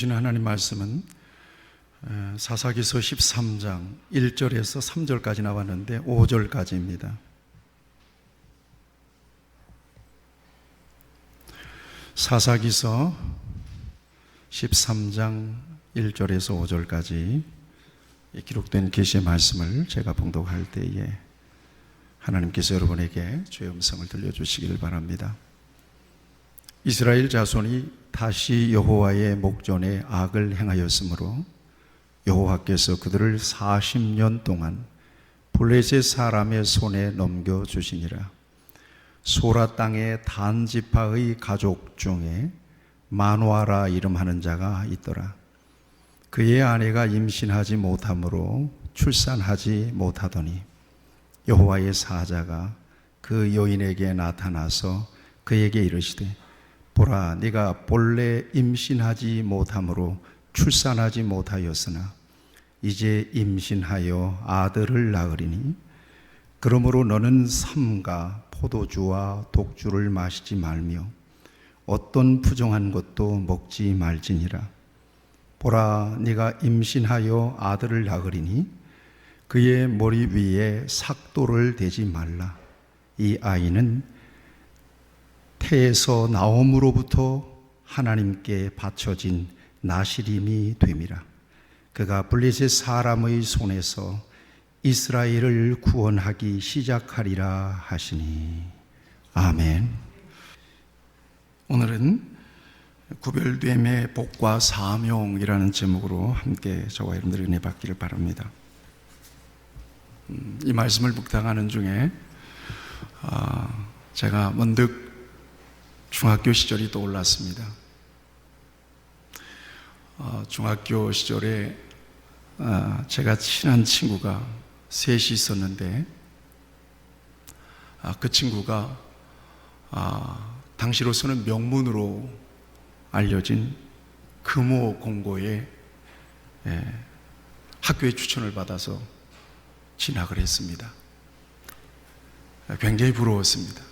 주시는 하나님 말씀은 사사기서 13장 1절에서 3절까지 나왔는데 5절까지입니다. 사사기서 13장 1절에서 5절까지 기록된 계시의 말씀을 제가 봉독할 때에 하나님께서 여러분에게 주의 음성을 들려주시길 바랍니다. 이스라엘 자손이 다시 여호와의 목전에 악을 행하였으므로 여호와께서 그들을 40년 동안 블레셋 사람의 손에 넘겨주시니라. 소라 땅의 단 지파의 가족 중에 마누아라 이름하는 자가 있더라. 그의 아내가 임신하지 못하므로 출산하지 못하더니 여호와의 사자가 그 여인에게 나타나서 그에게 이르시되 보라, 네가 본래 임신하지 못하므로 출산하지 못하였으나 이제 임신하여 아들을 낳으리니 그러므로 너는 삼가 포도주와 독주를 마시지 말며 어떤 부정한 것도 먹지 말지니라. 보라, 네가 임신하여 아들을 낳으리니 그의 머리 위에 삭도를 대지 말라. 이 아이는 태에서 나옴으로부터 하나님께 바쳐진 나시림이 됨이라. 그가 블레셋 사람의 손에서 이스라엘을 구원하기 시작하리라 하시니. 아멘. 오늘은 구별됨의 복과 사명이라는 제목으로 함께 저와 여러분들이 은혜 받기를 바랍니다. 이 말씀을 묵상하는 중에 제가 문득 중학교 시절이 떠올랐습니다. 중학교 시절에 제가 친한 친구가 셋이 있었는데 그 친구가 당시로서는 명문으로 알려진 금호 공고에 학교에 추천을 받아서 진학을 했습니다. 굉장히 부러웠습니다.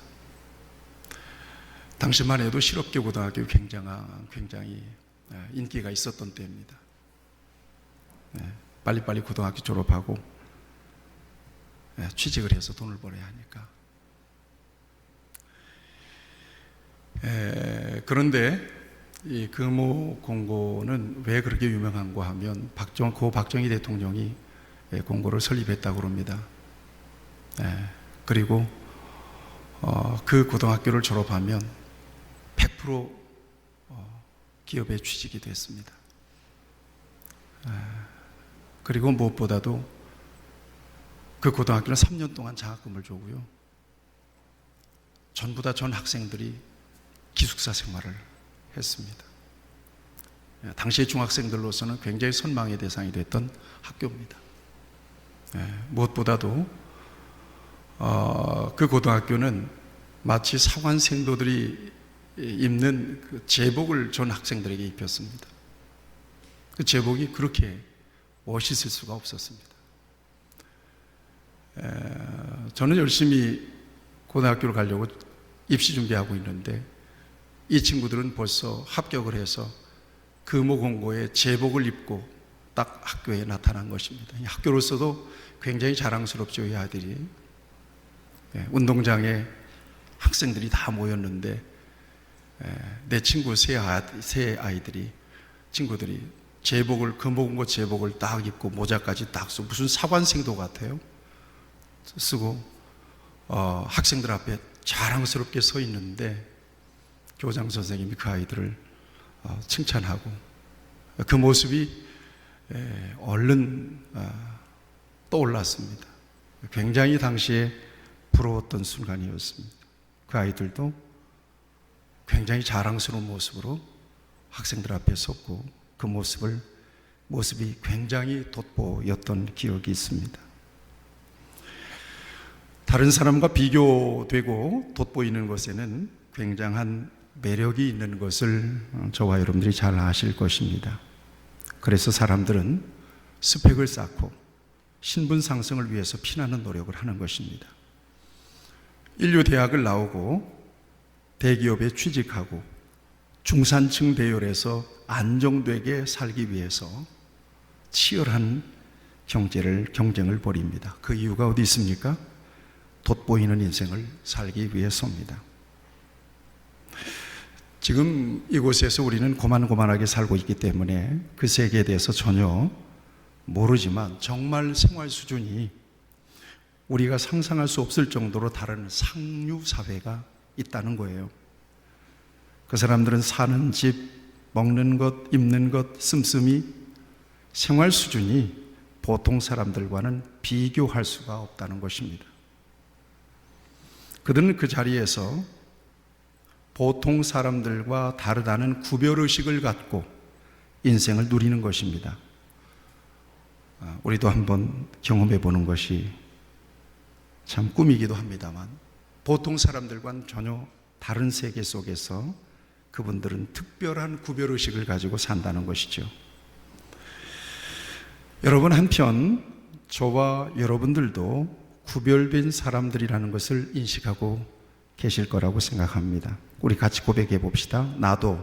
당시만 해도 실업계 고등학교 굉장히 인기가 있었던 때입니다. 빨리빨리 고등학교 졸업하고 취직을 해서 돈을 벌어야 하니까. 그런데 이 금호 공고는 왜 그렇게 유명한가 하면 고 박정희 대통령이 공고를 설립했다고 합니다. 그리고 그 고등학교를 졸업하면 100% 기업에 취직이 됐습니다. 그리고 무엇보다도 그 고등학교는 3년 동안 장학금을 주고요. 전부 다 전 학생들이 기숙사 생활을 했습니다. 당시의 중학생들로서는 굉장히 선망의 대상이 됐던 학교입니다. 무엇보다도 그 고등학교는 마치 사관생도들이 입는 그 제복을 전 학생들에게 입혔습니다. 그 제복이 그렇게 멋있을 수가 없었습니다. 저는 열심히 고등학교를 가려고 입시 준비하고 있는데 이 친구들은 벌써 합격을 해서 금호 공고에 제복을 입고 딱 학교에 나타난 것입니다. 학교로서도 굉장히 자랑스럽죠. 이 아들이 운동장에 학생들이 다 모였는데 내 친구 세 아이들이 친구들이 제복을 금호 공고 제복을 딱 입고 모자까지 딱 쓰고 무슨 사관생도 같아요. 쓰고 학생들 앞에 자랑스럽게 서 있는데 교장 선생님이 그 아이들을 칭찬하고 그 모습이 얼른 떠올랐습니다. 굉장히 당시에 부러웠던 순간이었습니다. 그 아이들도 굉장히 자랑스러운 모습으로 학생들 앞에 섰고 그 모습이 굉장히 돋보였던 기억이 있습니다. 다른 사람과 비교되고 돋보이는 것에는 굉장한 매력이 있는 것을 저와 여러분들이 잘 아실 것입니다. 그래서 사람들은 스펙을 쌓고 신분 상승을 위해서 피나는 노력을 하는 것입니다. 인류 대학을 나오고 대기업에 취직하고 중산층 대열에서 안정되게 살기 위해서 치열한 경쟁을 벌입니다. 그 이유가 어디 있습니까? 돋보이는 인생을 살기 위해서입니다. 지금 이곳에서 우리는 고만고만하게 살고 있기 때문에 그 세계에 대해서 전혀 모르지만 정말 생활 수준이 우리가 상상할 수 없을 정도로 다른 상류 사회가 있다는 거예요. 그 사람들은 사는 집, 먹는 것, 입는 것, 씀씀이 생활 수준이 보통 사람들과는 비교할 수가 없다는 것입니다. 그들은 그 자리에서 보통 사람들과 다르다는 구별의식을 갖고 인생을 누리는 것입니다. 우리도 한번 경험해 보는 것이 참 꿈이기도 합니다만 보통 사람들과는 전혀 다른 세계 속에서 그분들은 특별한 구별의식을 가지고 산다는 것이죠. 여러분, 한편 저와 여러분들도 구별된 사람들이라는 것을 인식하고 계실 거라고 생각합니다. 우리 같이 고백해 봅시다. 나도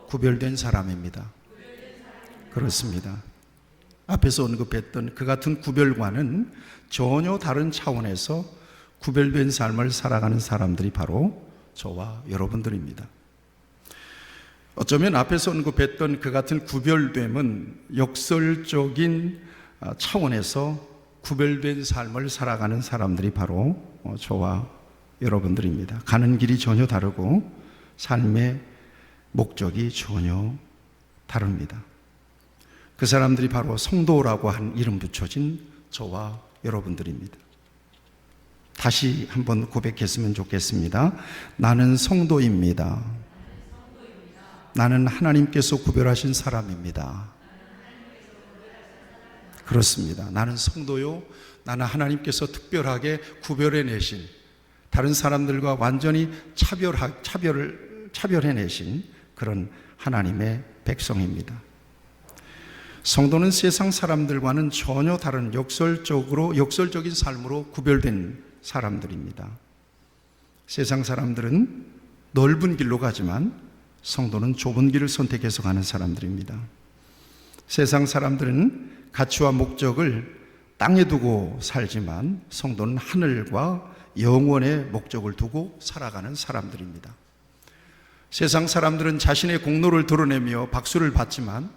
구별된 사람입니다. 그렇습니다. 앞에서 언급했던 그 같은 구별과는 전혀 다른 차원에서 구별된 삶을 살아가는 사람들이 바로 저와 여러분들입니다. 어쩌면 앞에서 언급했던 그 같은 구별됨은 역설적인 차원에서 구별된 삶을 살아가는 사람들이 바로 저와 여러분들입니다. 가는 길이 전혀 다르고 삶의 목적이 전혀 다릅니다. 그 사람들이 바로 성도라고 한 이름 붙여진 저와 여러분들입니다. 다시 한번 고백했으면 좋겠습니다. 나는 성도입니다. 나는 하나님께서 구별하신 사람입니다. 그렇습니다. 나는 성도요. 나는 하나님께서 특별하게 구별해내신, 다른 사람들과 완전히 차별해내신 그런 하나님의 백성입니다. 성도는 세상 사람들과는 전혀 다른 역설적인 삶으로 구별된 사람들입니다. 세상 사람들은 넓은 길로 가지만 성도는 좁은 길을 선택해서 가는 사람들입니다. 세상 사람들은 가치와 목적을 땅에 두고 살지만 성도는 하늘과 영원의 목적을 두고 살아가는 사람들입니다. 세상 사람들은 자신의 공로를 드러내며 박수를 받지만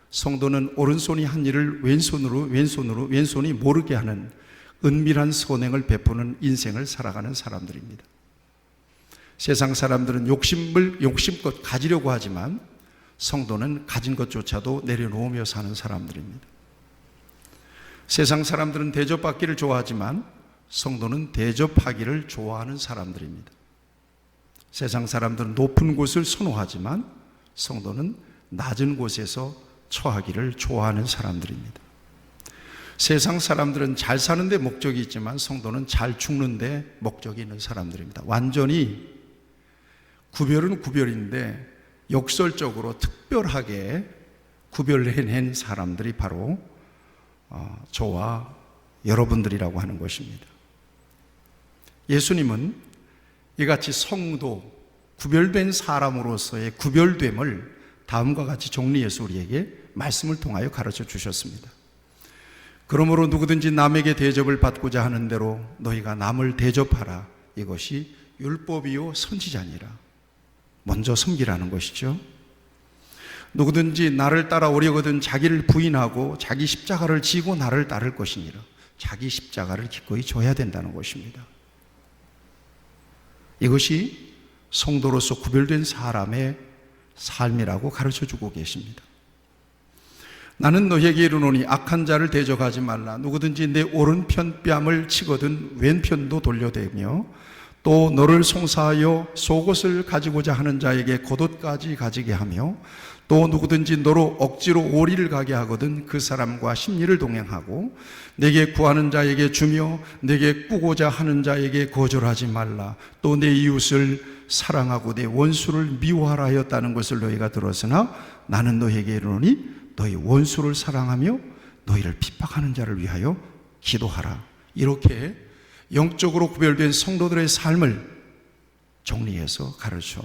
성도는 오른손이 한 일을 왼손이 모르게 하는 은밀한 선행을 베푸는 인생을 살아가는 사람들입니다. 세상 사람들은 욕심껏 가지려고 하지만 성도는 가진 것조차도 내려놓으며 사는 사람들입니다. 세상 사람들은 대접받기를 좋아하지만 성도는 대접하기를 좋아하는 사람들입니다. 세상 사람들은 높은 곳을 선호하지만 성도는 낮은 곳에서 처하기를 좋아하는 사람들입니다. 세상 사람들은 잘 사는 데 목적이 있지만 성도는 잘 죽는 데 목적이 있는 사람들입니다. 완전히 구별은 구별인데 역설적으로 특별하게 구별해낸 사람들이 바로 저와 여러분들이라고 하는 것입니다. 예수님은 이같이 성도, 구별된 사람으로서의 구별됨을 다음과 같이 정리해서 우리에게 말씀을 통하여 가르쳐 주셨습니다. 그러므로 누구든지 남에게 대접을 받고자 하는 대로 너희가 남을 대접하라. 이것이 율법이요 선지자니라. 먼저 섬기라는 것이죠. 누구든지 나를 따라오려거든 자기를 부인하고 자기 십자가를 지고 나를 따를 것이니라. 자기 십자가를 기꺼이 져야 된다는 것입니다. 이것이 성도로서 구별된 사람의 삶이라고 가르쳐주고 계십니다. 나는 너희에게 이르노니 악한 자를 대적하지 말라. 누구든지 내 오른편 뺨을 치거든 왼편도 돌려대며 또 너를 송사하여 속옷을 가지고자 하는 자에게 겉옷까지 가지게 하며 또 누구든지 너로 억지로 오리를 가게 하거든 그 사람과 심리를 동행하고 내게 구하는 자에게 주며 내게 꾸고자 하는 자에게 거절하지 말라. 또 내 이웃을 사랑하고 내 원수를 미워하라 하였다는 것을 너희가 들었으나 나는 너희에게 이르노니 너희 원수를 사랑하며 너희를 핍박하는 자를 위하여 기도하라. 이렇게 영적으로 구별된 성도들의 삶을 정리해서 가르쳐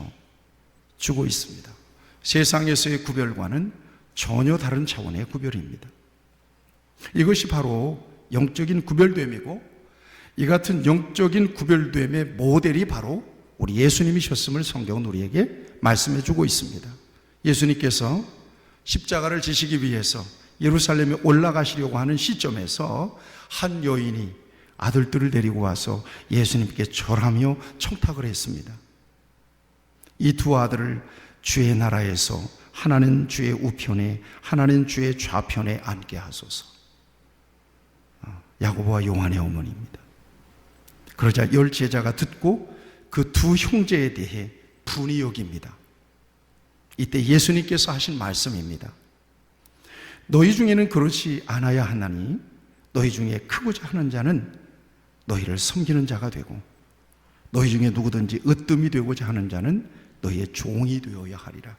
주고 있습니다. 세상에서의 구별과는 전혀 다른 차원의 구별입니다. 이것이 바로 영적인 구별됨이고, 이 같은 영적인 구별됨의 모델이 바로 우리 예수님이셨음을 성경은 우리에게 말씀해 주고 있습니다. 예수님께서 십자가를 지시기 위해서 예루살렘에 올라가시려고 하는 시점에서 한 여인이 아들들을 데리고 와서 예수님께 절하며 청탁을 했습니다. 이 두 아들을 주의 나라에서 하나는 주의 우편에 하나는 주의 좌편에 앉게 하소서. 야고보와 요한의 어머니입니다. 그러자 열 제자가 듣고 그 두 형제에 대해 분이 여깁니다. 이때 예수님께서 하신 말씀입니다. 너희 중에는 그렇지 않아야 하나니 너희 중에 크고자 하는 자는 너희를 섬기는 자가 되고, 너희 중에 누구든지 으뜸이 되고자 하는 자는 너희의 종이 되어야 하리라.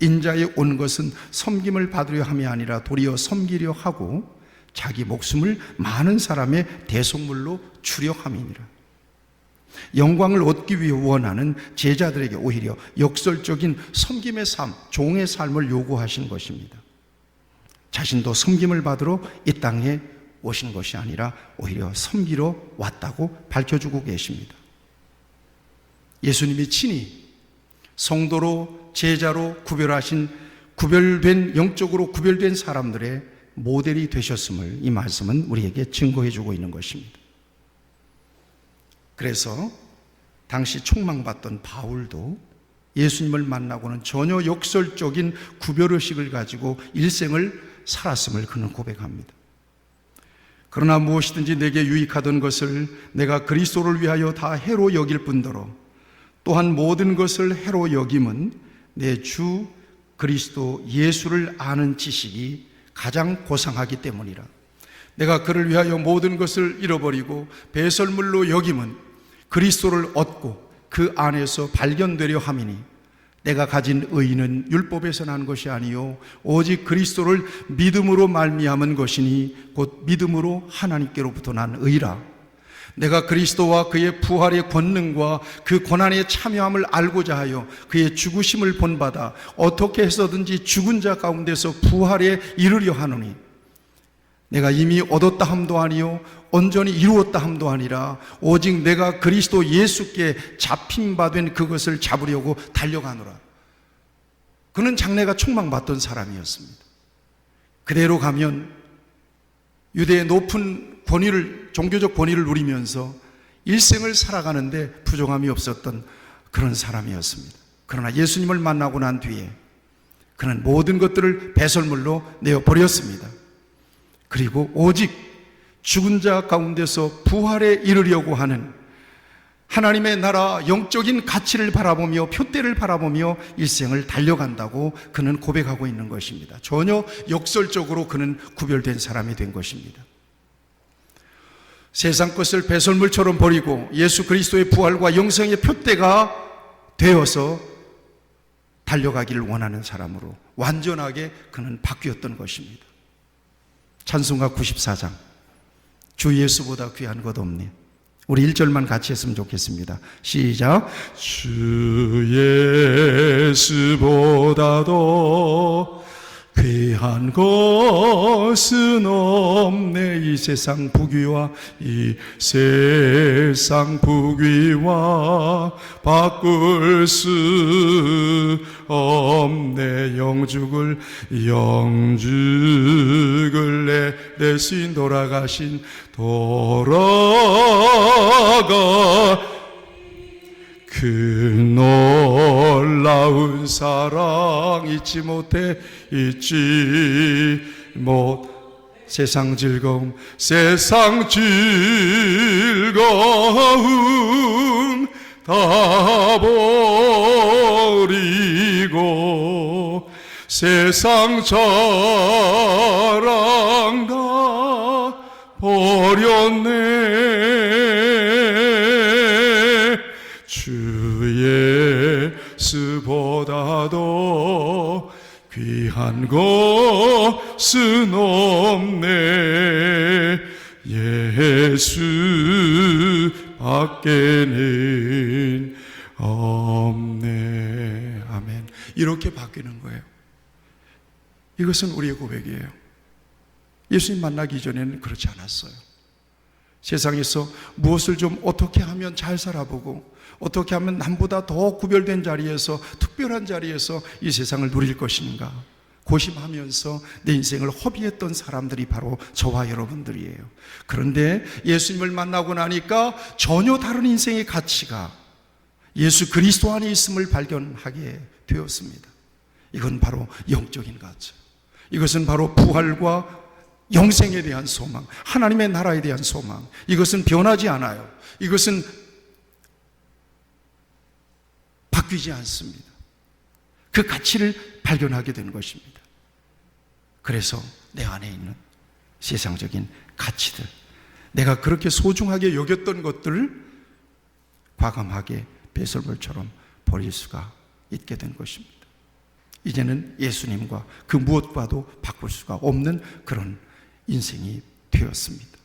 인자에 온 것은 섬김을 받으려 함이 아니라 도리어 섬기려 하고 자기 목숨을 많은 사람의 대속물로 주려 함이니라. 영광을 얻기 위해 원하는 제자들에게 오히려 역설적인 섬김의 삶, 종의 삶을 요구하신 것입니다. 자신도 섬김을 받으러 이 땅에 오신 것이 아니라 오히려 섬기러 왔다고 밝혀주고 계십니다. 예수님이 친히 성도로 제자로 구별하신 구별된, 영적으로 구별된 사람들의 모델이 되셨음을 이 말씀은 우리에게 증거해 주고 있는 것입니다. 그래서 당시 총망받던 바울도 예수님을 만나고는 전혀 역설적인 구별의식을 가지고 일생을 살았음을 그는 고백합니다. 그러나 무엇이든지 내게 유익하던 것을 내가 그리스도를 위하여 다 해로 여길 뿐더러 또한 모든 것을 해로 여김은 내 주 그리스도 예수를 아는 지식이 가장 고상하기 때문이라. 내가 그를 위하여 모든 것을 잃어버리고 배설물로 여김은 그리스도를 얻고 그 안에서 발견되려 함이니 내가 가진 의의는 율법에서 난 것이 아니요 오직 그리스도를 믿음으로 말미암은 것이니 곧 믿음으로 하나님께로부터 난 의라. 내가 그리스도와 그의 부활의 권능과 그 고난에 참여함을 알고자 하여 그의 죽으심을 본받아 어떻게 해서든지 죽은 자 가운데서 부활에 이르려 하노니 내가 이미 얻었다 함도 아니요 온전히 이루었다 함도 아니라 오직 내가 그리스도 예수께 잡힌 바 된 그것을 잡으려고 달려가노라. 그는 장래가 촉망받던 사람이었습니다. 그대로 가면 유대의 높은 권위를, 종교적 권위를 누리면서 일생을 살아가는데 부족함이 없었던 그런 사람이었습니다. 그러나 예수님을 만나고 난 뒤에 그는 모든 것들을 배설물로 내어버렸습니다. 그리고 오직 죽은 자 가운데서 부활에 이르려고 하는 하나님의 나라 영적인 가치를 바라보며 표대를 바라보며 일생을 달려간다고 그는 고백하고 있는 것입니다. 전혀 역설적으로 그는 구별된 사람이 된 것입니다. 세상 것을 배설물처럼 버리고 예수 그리스도의 부활과 영생의 표대가 되어서 달려가기를 원하는 사람으로 완전하게 그는 바뀌었던 것입니다. 찬송가 94장 주 예수보다 귀한 것 없네. 우리 1절만 같이 했으면 좋겠습니다. 시작. 주 예수보다도 귀한 것은 없네. 이 세상 부귀와 이 세상 부귀와 바꿀 수 없네. 영죽을 내신 돌아가 그 놀라운 사랑 잊지 못 세상 즐거움 다 버리고 세상 자랑 다 버렸네. 주 예수보다도 귀한 것은 없네. 예수 밖에는 없네. 이렇게 바뀌는 거예요. 이것은 우리의 고백이에요. 예수님 만나기 전에는 그렇지 않았어요. 세상에서 무엇을 좀 어떻게 하면 잘 살아보고 어떻게 하면 남보다 더 구별된 자리에서, 특별한 자리에서 이 세상을 누릴 것인가 고심하면서 내 인생을 허비했던 사람들이 바로 저와 여러분들이에요. 그런데 예수님을 만나고 나니까 전혀 다른 인생의 가치가 예수 그리스도 안에 있음을 발견하게 되었습니다. 이건 바로 영적인 가치. 이것은 바로 부활과 영생에 대한 소망, 하나님의 나라에 대한 소망. 이것은 변하지 않아요. 이것은 바뀌지 않습니다. 그 가치를 발견하게 되는 것입니다. 그래서 내 안에 있는 세상적인 가치들, 내가 그렇게 소중하게 여겼던 것들을 과감하게 배설물처럼 버릴 수가 있게 된 것입니다. 이제는 예수님과 그 무엇과도 바꿀 수가 없는 그런 인생이 되었습니다.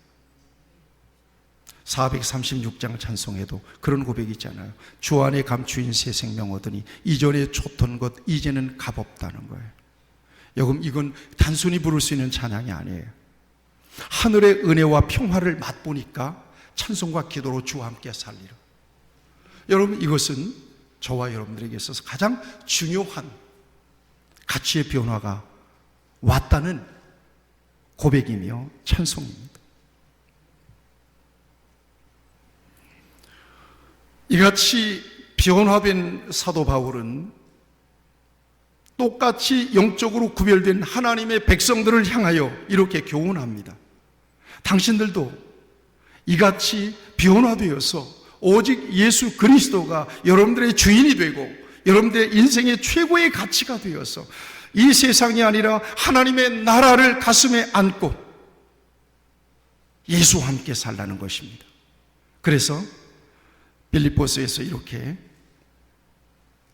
436장 찬송에도 그런 고백이 있잖아요. 주 안에 감추인 새 생명 얻으니 이전에 쫓던 것 이제는 값없다는 거예요. 여러분, 이건 단순히 부를 수 있는 찬양이 아니에요. 하늘의 은혜와 평화를 맛보니까 찬송과 기도로 주와 함께 살리라. 여러분, 이것은 저와 여러분들에게 있어서 가장 중요한 가치의 변화가 왔다는 고백이며 찬송입니다. 이같이 변화된 사도 바울은 똑같이 영적으로 구별된 하나님의 백성들을 향하여 이렇게 교훈합니다. 당신들도 이같이 변화되어서 오직 예수 그리스도가 여러분들의 주인이 되고 여러분들의 인생의 최고의 가치가 되어서 이 세상이 아니라 하나님의 나라를 가슴에 안고 예수와 함께 살라는 것입니다. 그래서 빌립보서에서 이렇게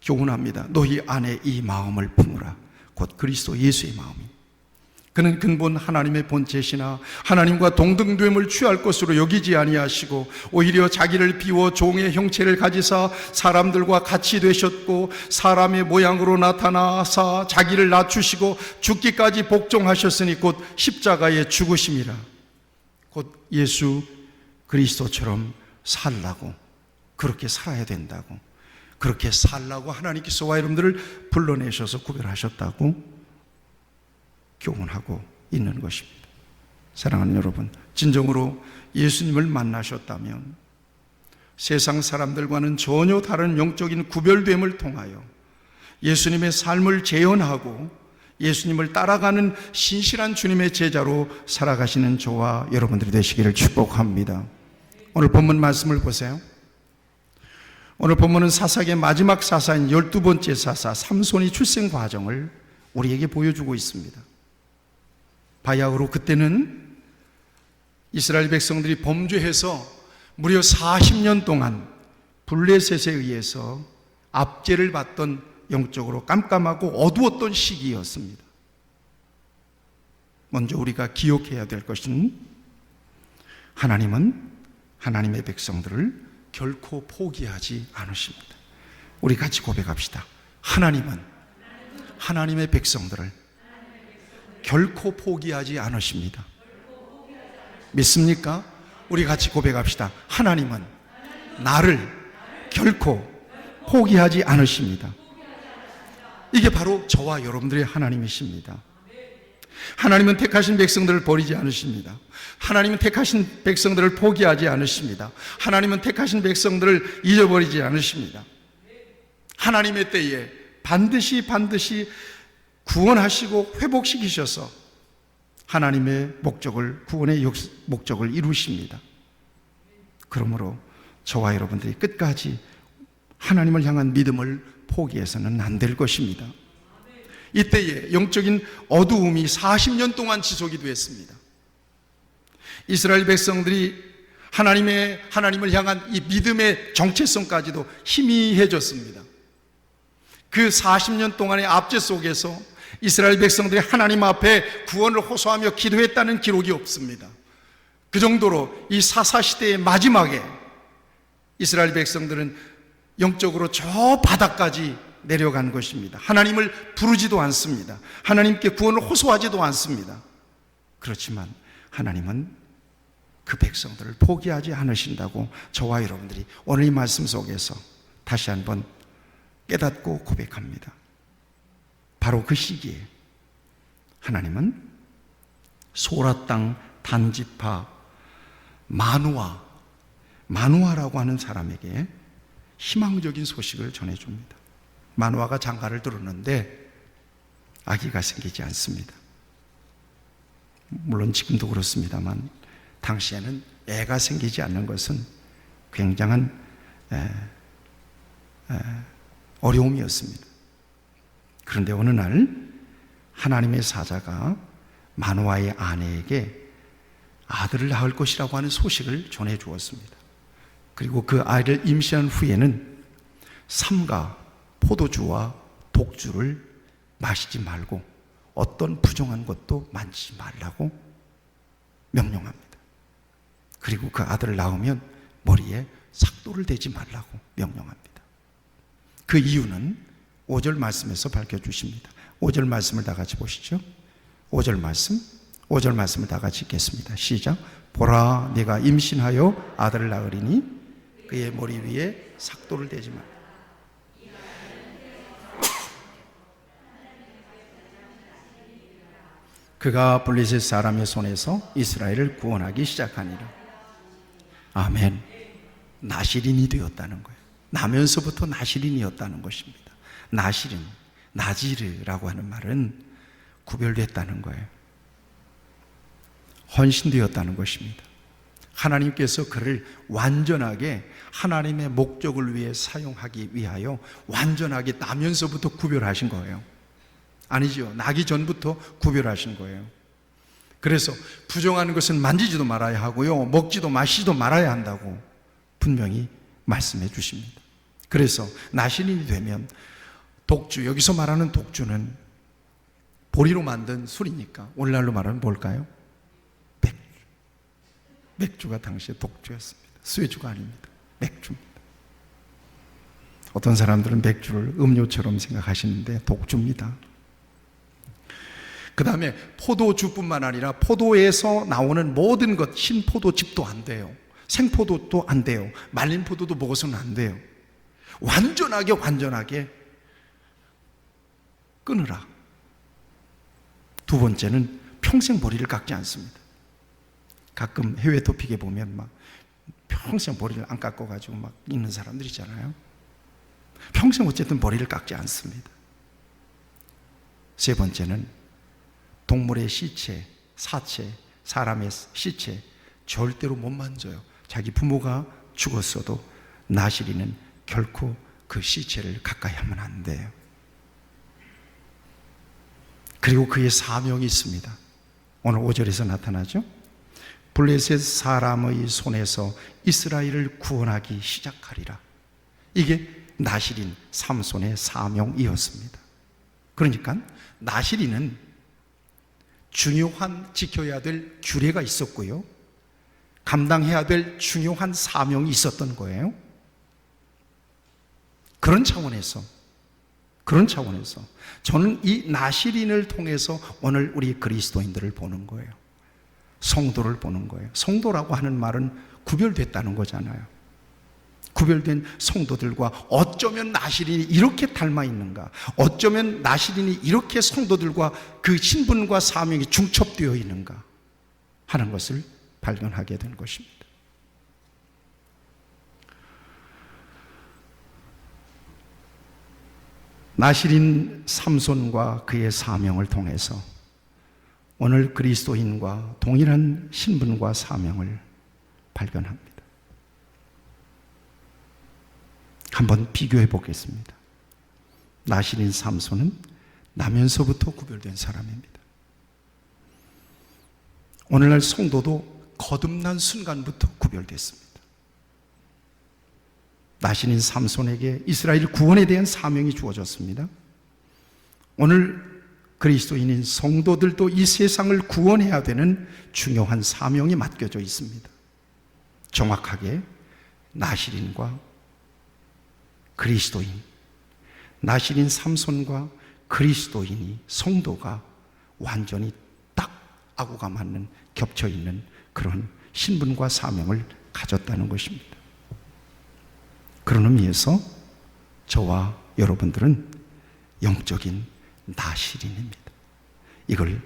교훈합니다. 너희 안에 이 마음을 품으라. 곧 그리스도 예수의 마음이. 그는 근본 하나님의 본체시나 하나님과 동등됨을 취할 것으로 여기지 아니하시고 오히려 자기를 비워 종의 형체를 가지사 사람들과 같이 되셨고 사람의 모양으로 나타나사 자기를 낮추시고 죽기까지 복종하셨으니 곧 십자가에 죽으심이라. 곧 예수 그리스도처럼 살라고, 그렇게 살아야 된다고, 그렇게 살라고 하나님께서 와 여러분들을 불러내셔서 구별하셨다고 교훈하고 있는 것입니다. 사랑하는 여러분, 진정으로 예수님을 만나셨다면 세상 사람들과는 전혀 다른 영적인 구별됨을 통하여 예수님의 삶을 재현하고 예수님을 따라가는 신실한 주님의 제자로 살아가시는 저와 여러분들이 되시기를 축복합니다. 오늘 본문 말씀을 보세요. 오늘 본문은 사사기의 마지막 사사인 12번째 사사 삼손이 출생 과정을 우리에게 보여주고 있습니다. 바야흐로 그때는 이스라엘 백성들이 범죄해서 무려 40년 동안 블레셋에 의해서 압제를 받던 영적으로 깜깜하고 어두웠던 시기였습니다. 먼저 우리가 기억해야 될 것은 하나님은 하나님의 백성들을 결코 포기하지 않으십니다. 우리 같이 고백합시다. 하나님은 하나님의 백성들을 결코 포기하지 않으십니다. 믿습니까? 우리 같이 고백합시다. 하나님은 나를 결코 포기하지 않으십니다. 이게 바로 저와 여러분들의 하나님이십니다. 하나님은 택하신 백성들을 버리지 않으십니다. 하나님은 택하신 백성들을 포기하지 않으십니다. 하나님은 택하신 백성들을 잊어버리지 않으십니다. 하나님의 때에 반드시 구원하시고 회복시키셔서 하나님의 목적을, 구원의 목적을 이루십니다. 그러므로 저와 여러분들이 끝까지 하나님을 향한 믿음을 포기해서는 안 될 것입니다. 이때에 영적인 어두움이 40년 동안 지속이 되었습니다. 이스라엘 백성들이 하나님을 향한 이 믿음의 정체성까지도 희미해졌습니다. 그 40년 동안의 압제 속에서 이스라엘 백성들이 하나님 앞에 구원을 호소하며 기도했다는 기록이 없습니다. 그 정도로 이 사사시대의 마지막에 이스라엘 백성들은 영적으로 저 바닥까지 내려간 것입니다. 하나님을 부르지도 않습니다. 하나님께 구원을 호소하지도 않습니다. 그렇지만 하나님은 그 백성들을 포기하지 않으신다고 저와 여러분들이 오늘 이 말씀 속에서 다시 한번 깨닫고 고백합니다. 바로 그 시기에 하나님은 소라 땅 단지파 마누아라고 하는 사람에게 희망적인 소식을 전해줍니다. 마누아가 장가를 들었는데 아기가 생기지 않습니다. 물론 지금도 그렇습니다만 당시에는 애가 생기지 않는 것은 굉장한 어려움이었습니다. 그런데 어느 날 하나님의 사자가 마누아의 아내에게 아들을 낳을 것이라고 하는 소식을 전해 주었습니다. 그리고 그 아이를 임신한 후에는 삼가, 포도주와 독주를 마시지 말고 어떤 부정한 것도 만지지 말라고 명령합니다. 그리고 그 아들을 낳으면 머리에 삭도를 대지 말라고 명령합니다. 그 이유는 5절 말씀에서 밝혀주십니다. 5절 말씀을 다 같이 보시죠. 5절 말씀을 다 같이 읽겠습니다. 시작. 보라, 네가 임신하여 아들을 낳으리니 그의 머리 위에 삭도를 대지 말라. 그가 블레셋 사람의 손에서 이스라엘을 구원하기 시작하니라. 아멘. 나실인이 되었다는 거예요. 나면서부터 나실인이었다는 것입니다. 나실인, 나지르라고 하는 말은 구별됐다는 거예요. 헌신되었다는 것입니다. 하나님께서 그를 완전하게 하나님의 목적을 위해 사용하기 위하여 완전하게 나면서부터 구별하신 거예요. 아니죠. 나기 전부터 구별하신 거예요. 그래서 부정한 것은 만지지도 말아야 하고요, 먹지도 마시지도 말아야 한다고 분명히 말씀해 주십니다. 그래서 나신인이 되면 독주, 여기서 말하는 독주는 보리로 만든 술이니까 오늘날로 말하면 뭘까요? 맥주가 당시에 독주였습니다. 수혜주가 아닙니다. 맥주입니다. 어떤 사람들은 맥주를 음료처럼 생각하시는데 독주입니다. 그 다음에 포도주뿐만 아니라 포도에서 나오는 모든 것, 흰포도즙도 안 돼요. 생포도도 안 돼요. 말린 포도도 먹어서는 안 돼요. 완전하게 끊으라. 두 번째는 평생 머리를 깎지 않습니다. 가끔 해외 토픽에 보면 막 평생 머리를 안 깎아가지고 막 있는 사람들 있잖아요. 평생 어쨌든 머리를 깎지 않습니다. 세 번째는 동물의 시체, 사체, 사람의 시체 절대로 못 만져요. 자기 부모가 죽었어도 나실이는 결코 그 시체를 가까이 하면 안 돼요. 그리고 그의 사명이 있습니다. 오늘 5절에서 나타나죠. 블레셋 사람의 손에서 이스라엘을 구원하기 시작하리라. 이게 나실인 삼손의 사명이었습니다. 그러니까 나실인은 중요한 지켜야 될 규례가 있었고요, 감당해야 될 중요한 사명이 있었던 거예요. 그런 차원에서 저는 이 나실인을 통해서 오늘 우리 그리스도인들을 보는 거예요. 성도를 보는 거예요. 성도라고 하는 말은 구별됐다는 거잖아요. 구별된 성도들과 어쩌면 나실인이 이렇게 닮아 있는가, 어쩌면 나실인이 이렇게 성도들과 그 신분과 사명이 중첩되어 있는가 하는 것을 발견하게 된 것입니다. 나실인 삼손과 그의 사명을 통해서 오늘 그리스도인과 동일한 신분과 사명을 발견합니다. 한번 비교해 보겠습니다. 나실인 삼손은 나면서부터 구별된 사람입니다. 오늘날 성도도 거듭난 순간부터 구별됐습니다. 나실인 삼손에게 이스라엘 구원에 대한 사명이 주어졌습니다. 오늘 그리스도인인 성도들도 이 세상을 구원해야 되는 중요한 사명이 맡겨져 있습니다. 정확하게 나실인과 그리스도인, 나실인 삼손과 그리스도인이, 성도가 완전히 딱 아구가 맞는, 겹쳐 있는 그런 신분과 사명을 가졌다는 것입니다. 그런 의미에서 저와 여러분들은 영적인 나실인입니다. 이걸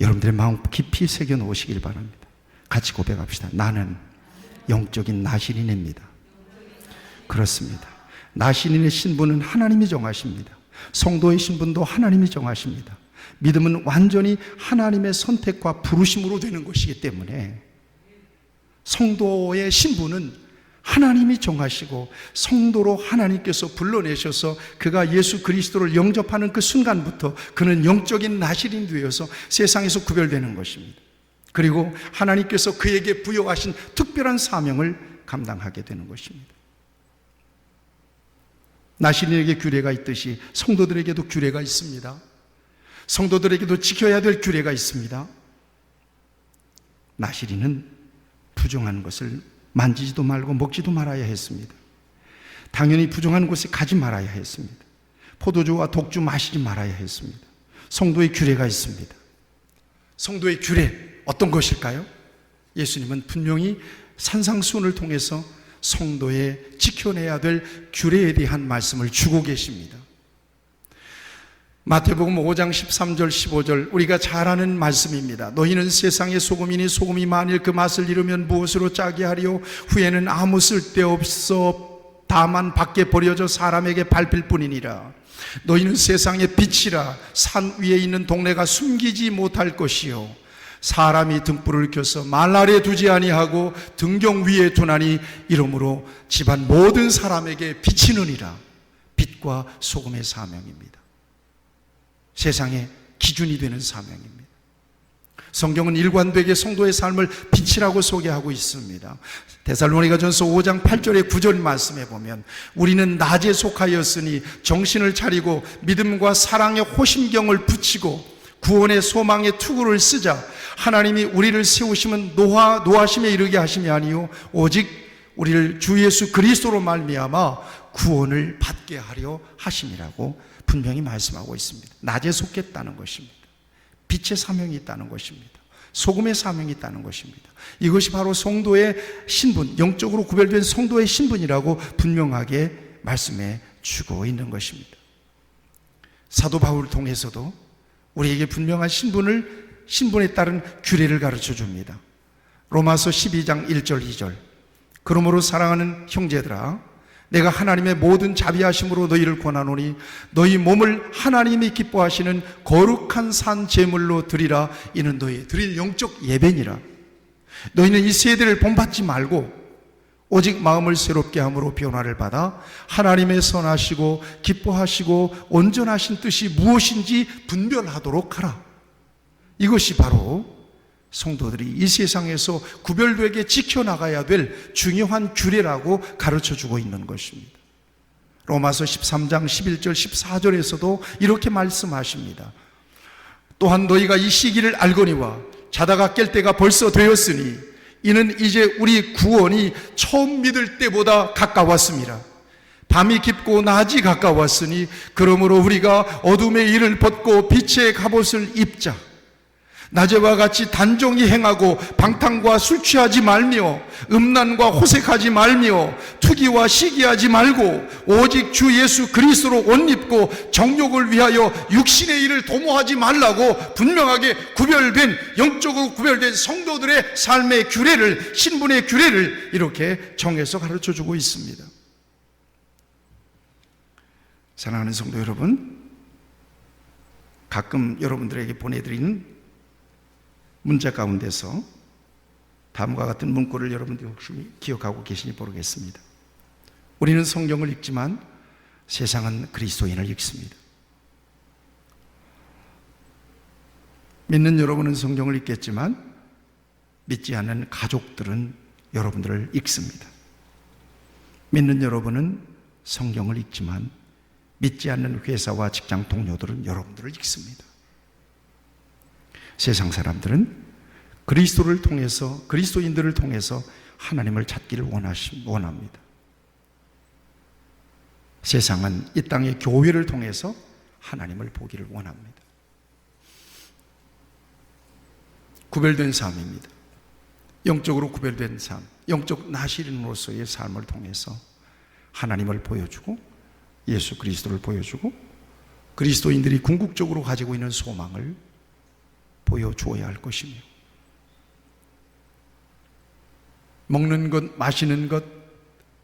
여러분들의 마음 깊이 새겨 놓으시길 바랍니다. 같이 고백합시다. 나는 영적인 나실인입니다. 그렇습니다. 나실인의 신분은 하나님이 정하십니다. 성도의 신분도 하나님이 정하십니다. 믿음은 완전히 하나님의 선택과 부르심으로 되는 것이기 때문에 성도의 신분은 하나님이 정하시고 성도로 하나님께서 불러내셔서 그가 예수 그리스도를 영접하는 그 순간부터 그는 영적인 나실인이 되어서 세상에서 구별되는 것입니다. 그리고 하나님께서 그에게 부여하신 특별한 사명을 감당하게 되는 것입니다. 나실인에게 규례가 있듯이 성도들에게도 규례가 있습니다. 성도들에게도 지켜야 될 규례가 있습니다. 나실인은 부정한 것을 만지지도 말고 먹지도 말아야 했습니다. 당연히 부정한 곳에 가지 말아야 했습니다. 포도주와 독주 마시지 말아야 했습니다. 성도의 규례가 있습니다. 성도의 규례 어떤 것일까요? 예수님은 분명히 산상수훈을 통해서 성도의 지켜내야 될 규례에 대한 말씀을 주고 계십니다. 마태복음 5장 13절 15절 우리가 잘 아는 말씀입니다. 너희는 세상의 소금이니 소금이 만일 그 맛을 잃으면 무엇으로 짜게 하리요? 후에는 아무 쓸데없어 다만 밖에 버려져 사람에게 밟힐 뿐이니라. 너희는 세상의 빛이라. 산 위에 있는 동네가 숨기지 못할 것이요 사람이 등불을 켜서 말 아래 두지 아니하고 등경 위에 두나니 이러므로 집안 모든 사람에게 비치느니라. 빛과 소금의 사명입니다. 세상의 기준이 되는 사명입니다. 성경은 일관되게 성도의 삶을 빛이라고 소개하고 있습니다. 데살로니가전서 5장 8절의 9절 말씀에 보면 우리는 낮에 속하였으니 정신을 차리고 믿음과 사랑의 호심경을 붙이고 구원의 소망의 투구를 쓰자. 하나님이 우리를 세우시면 노하심에 이르게 하심이 아니요 오직 우리를 주 예수 그리스도로 말미암아 구원을 받게 하려 하심이라고 분명히 말씀하고 있습니다. 낮에 속했다는 것입니다. 빛의 사명이 있다는 것입니다. 소금의 사명이 있다는 것입니다. 이것이 바로 성도의 신분, 영적으로 구별된 성도의 신분이라고 분명하게 말씀해 주고 있는 것입니다. 사도 바울을 통해서도 우리에게 분명한 신분에 따른 규례를 가르쳐 줍니다. 로마서 12장 1절 2절 그러므로 사랑하는 형제들아 내가 하나님의 모든 자비하심으로 너희를 권하노니 너희 몸을 하나님이 기뻐하시는 거룩한 산 제물로 드리라. 이는 너희 드릴 영적 예배니라. 너희는 이 세대를 본받지 말고 오직 마음을 새롭게 함으로 변화를 받아 하나님의 선하시고 기뻐하시고 온전하신 뜻이 무엇인지 분별하도록 하라. 이것이 바로 성도들이 이 세상에서 구별되게 지켜나가야 될 중요한 규례라고 가르쳐주고 있는 것입니다. 로마서 13장 11절 14절에서도 이렇게 말씀하십니다. 또한 너희가 이 시기를 알거니와 자다가 깰 때가 벌써 되었으니 이는 이제 우리 구원이 처음 믿을 때보다 가까웠습니다. 밤이 깊고 낮이 가까웠으니 그러므로 우리가 어둠의 일을 벗고 빛의 갑옷을 입자. 낮에와 같이 단정히 행하고 방탕과 술 취하지 말며 음란과 호색하지 말며 투기와 시기하지 말고 오직 주 예수 그리스도로 옷 입고 정욕을 위하여 육신의 일을 도모하지 말라고 분명하게 구별된 영적으로 구별된 성도들의 삶의 규례를 신분의 규례를 이렇게 정해서 가르쳐주고 있습니다. 사랑하는 성도 여러분, 가끔 여러분들에게 보내드리는 문자 가운데서 다음과 같은 문구를 여러분들이 혹시 기억하고 계시니 모르겠습니다. 우리는 성경을 읽지만 세상은 그리스도인을 읽습니다. 믿는 여러분은 성경을 읽겠지만 믿지 않는 가족들은 여러분들을 읽습니다. 믿는 여러분은 성경을 읽지만 믿지 않는 회사와 직장 동료들은 여러분들을 읽습니다. 세상 사람들은 그리스도를 통해서, 그리스도인들을 통해서 하나님을 찾기를 원합니다. 세상은 이 땅의 교회를 통해서 하나님을 보기를 원합니다. 구별된 삶입니다. 영적으로 구별된 삶, 영적 나시린으로서의 삶을 통해서 하나님을 보여주고 예수 그리스도를 보여주고 그리스도인들이 궁극적으로 가지고 있는 소망을 보여주어야 할 것이며, 먹는 것, 마시는 것,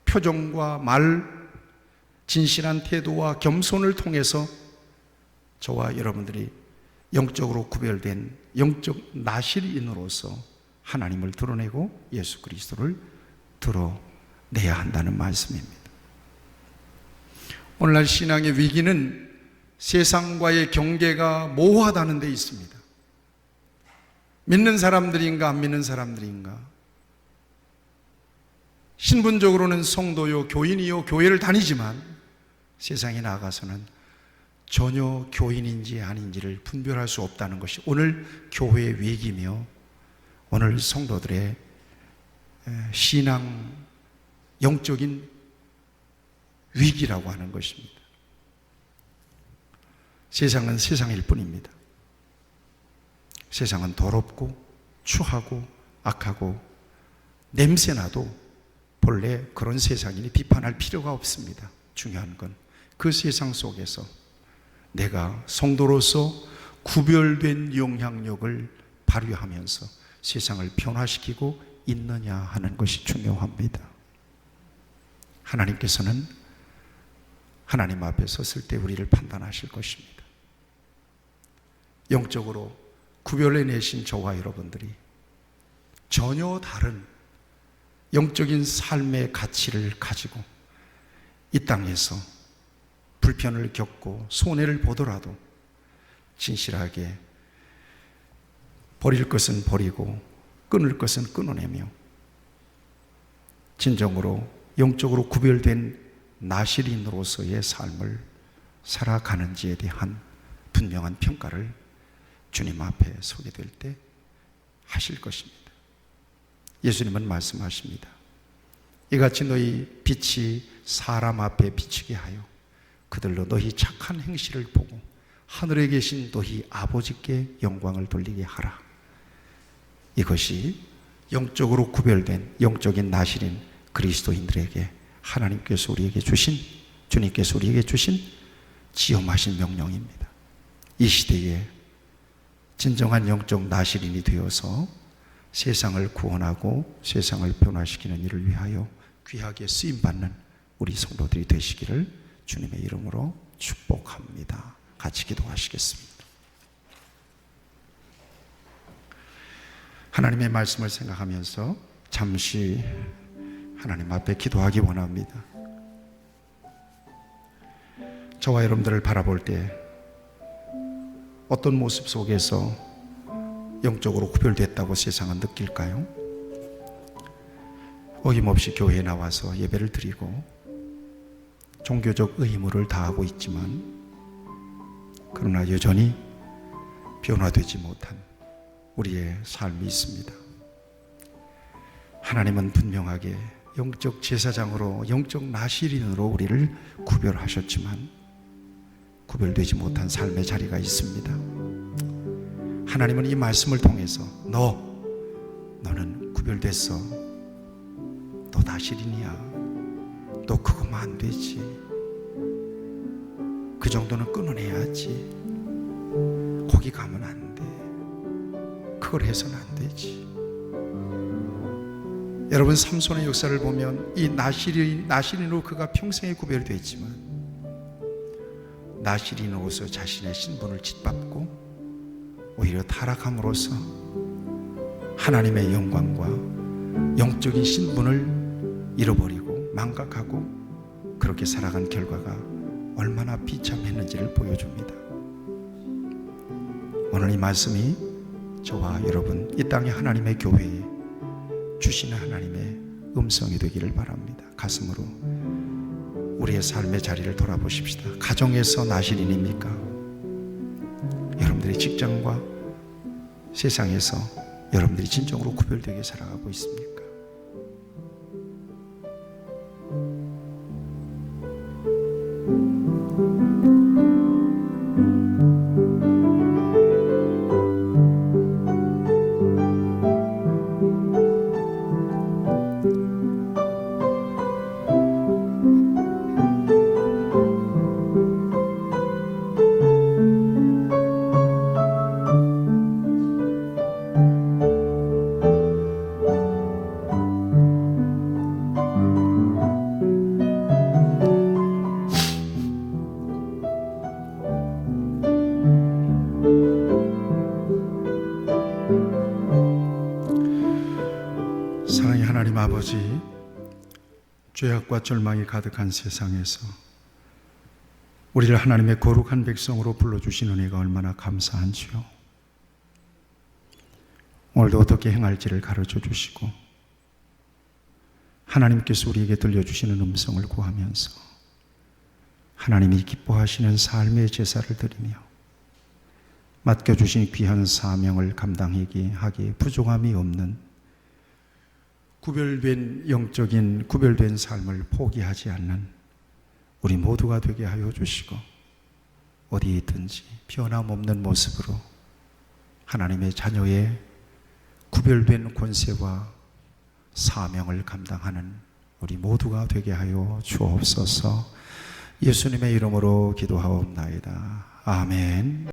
표정과 말, 진실한 태도와 겸손을 통해서 저와 여러분들이 영적으로 구별된 영적 나실인으로서 하나님을 드러내고 예수 그리스도를 드러내야 한다는 말씀입니다. 오늘날 신앙의 위기는 세상과의 경계가 모호하다는 데 있습니다. 믿는 사람들인가 안 믿는 사람들인가, 신분적으로는 성도요 교인이요 교회를 다니지만 세상에 나가서는 전혀 교인인지 아닌지를 분별할 수 없다는 것이 오늘 교회의 위기며 오늘 성도들의 신앙 영적인 위기라고 하는 것입니다. 세상은 세상일 뿐입니다. 세상은 더럽고 추하고 악하고 냄새나도 본래 그런 세상이니 비판할 필요가 없습니다. 중요한 건 그 세상 속에서 내가 성도로서 구별된 영향력을 발휘하면서 세상을 변화시키고 있느냐 하는 것이 중요합니다. 하나님께서는 하나님 앞에 섰을 때 우리를 판단하실 것입니다. 영적으로 구별해내신 저와 여러분들이 전혀 다른 영적인 삶의 가치를 가지고 이 땅에서 불편을 겪고 손해를 보더라도 진실하게 버릴 것은 버리고 끊을 것은 끊어내며 진정으로 영적으로 구별된 나실인으로서의 삶을 살아가는지에 대한 분명한 평가를 주님 앞에 서게 될 때 하실 것입니다. 예수님은 말씀하십니다. 이같이 너희 빛이 사람 앞에 비치게 하여 그들로 너희 착한 행실을 보고 하늘에 계신 너희 아버지께 영광을 돌리게 하라. 이것이 영적으로 구별된 영적인 나실인 그리스도인들에게 하나님께서 우리에게 주신, 주님께서 우리에게 주신 지엄하신 명령입니다. 이 시대에 진정한 영적 나실인이 되어서 세상을 구원하고 세상을 변화시키는 일을 위하여 귀하게 쓰임받는 우리 성도들이 되시기를 주님의 이름으로 축복합니다. 같이 기도하시겠습니다. 하나님의 말씀을 생각하면서 잠시 하나님 앞에 기도하기 원합니다. 저와 여러분들을 바라볼 때 어떤 모습 속에서 영적으로 구별됐다고 세상은 느낄까요? 어김없이 교회에 나와서 예배를 드리고 종교적 의무를 다하고 있지만 그러나 여전히 변화되지 못한 우리의 삶이 있습니다. 하나님은 분명하게 영적 제사장으로 영적 나실인으로 우리를 구별하셨지만 구별되지 못한 삶의 자리가 있습니다. 하나님은 이 말씀을 통해서 너는 구별됐어. 너 나실인이야. 너 그거면 안 되지. 그 정도는 끊어내야지. 거기 가면 안 돼. 그걸 해서는 안 되지. 여러분 삼손의 역사를 보면 이 나실인으로 그가 평생에 구별되어 있지만 나실인으로서 자신의 신분을 짓밟고 오히려 타락함으로써 하나님의 영광과 영적인 신분을 잃어버리고 망각하고 그렇게 살아간 결과가 얼마나 비참했는지를 보여줍니다. 오늘 이 말씀이 저와 여러분 이 땅의 하나님의 교회에 주시는 하나님의 음성이 되기를 바랍니다. 가슴으로 우리의 삶의 자리를 돌아보십시다. 가정에서 나실인입니까? 여러분들의 직장과 세상에서 여러분들이 진정으로 구별되게 살아가고 있습니까? 하나님 아버지, 죄악과 절망이 가득한 세상에서 우리를 하나님의 거룩한 백성으로 불러주신 은혜가 얼마나 감사한지요. 오늘도 어떻게 행할지를 가르쳐 주시고 하나님께서 우리에게 들려주시는 음성을 구하면서 하나님이 기뻐하시는 삶의 제사를 드리며 맡겨주신 귀한 사명을 감당하기에 부족함이 없는 구별된 영적인 구별된 삶을 포기하지 않는 우리 모두가 되게 하여 주시고 어디에 있든지 변함없는 모습으로 하나님의 자녀의 구별된 권세와 사명을 감당하는 우리 모두가 되게 하여 주옵소서. 예수님의 이름으로 기도하옵나이다. 아멘.